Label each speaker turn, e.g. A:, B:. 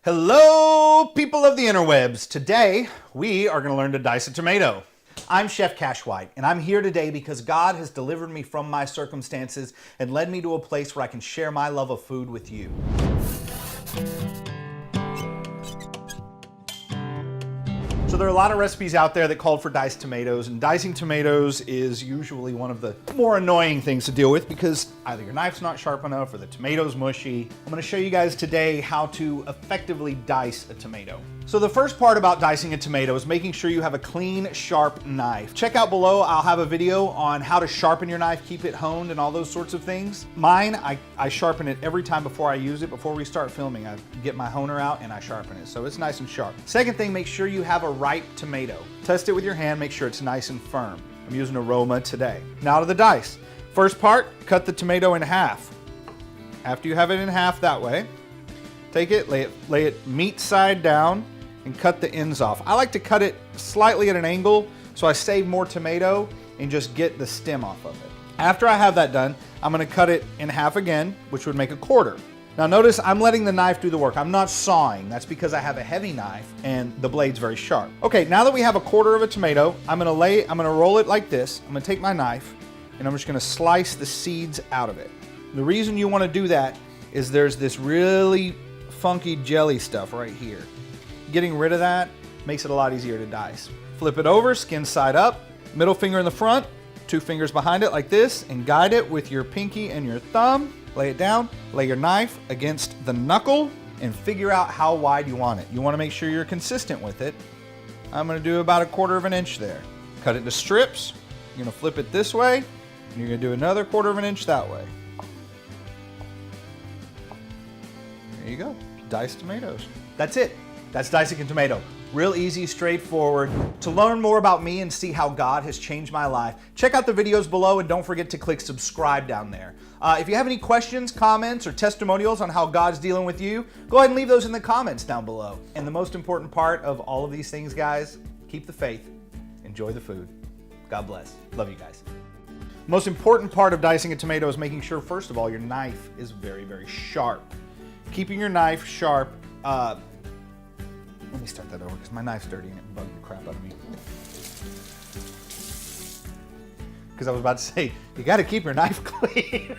A: Hello, people of the interwebs. Today, we are going to learn to dice a tomato. I'm Chef Cash White, and I'm here today because God has delivered me from my circumstances and led me to a place where I can share my love of food with you. So there are a lot of recipes out there that called for diced tomatoes, and dicing tomatoes is usually one of the more annoying things to deal with because either your knife's not sharp enough or the tomato's mushy. I'm going to show you guys today how to effectively dice a tomato. So the first part about dicing a tomato is making sure you have a clean, sharp knife. Check out below, I'll have a video on how to sharpen your knife, keep it honed, and all those sorts of things. Mine, I sharpen it every time before I use it. Before we start filming, I get my honer out and I sharpen it, so it's nice and sharp. Second thing, make sure you have a ripe tomato. Test it with your hand, make sure it's nice and firm. I'm using Aroma today. Now to the dice. First part, cut the tomato in half. After you have it in half that way, take it, lay it meat side down, and cut the ends off. I like to cut it slightly at an angle so I save more tomato and just get the stem off of it. After I have that done, I'm gonna cut it in half again, which would make a quarter. Now notice I'm letting the knife do the work. I'm not sawing. That's because I have a heavy knife and the blade's very sharp. Okay, now that we have a quarter of a tomato, I'm gonna roll it like this. I'm gonna take my knife and I'm just gonna slice the seeds out of it. The reason you wanna do that is there's this really funky jelly stuff right here. Getting rid of that makes it a lot easier to dice. Flip it over, skin side up, middle finger in the front, two fingers behind it like this, and guide it with your pinky and your thumb. Lay it down, lay your knife against the knuckle, and figure out how wide you want it. You want to make sure you're consistent with it. I'm going to do about a quarter of an inch there. Cut it to strips. You're going to flip it this way, and you're going to do another quarter of an inch that way. There you go, diced tomatoes. That's it. That's dicing a tomato. Real easy, straightforward. To learn more about me and see how God has changed my life, check out the videos below and don't forget to click subscribe down there. If you have any questions, comments, or testimonials on how God's dealing with you, go ahead and leave those in the comments down below. And the most important part of all of these things, guys, keep the faith, enjoy the food. God bless. Love you guys. Most important part of dicing a tomato is making sure, first of all, your knife is very, very sharp. Keeping your knife sharp, let me start that over because my knife's dirty and it bugged the crap out of me. Because I was about to say, you got to keep your knife clean.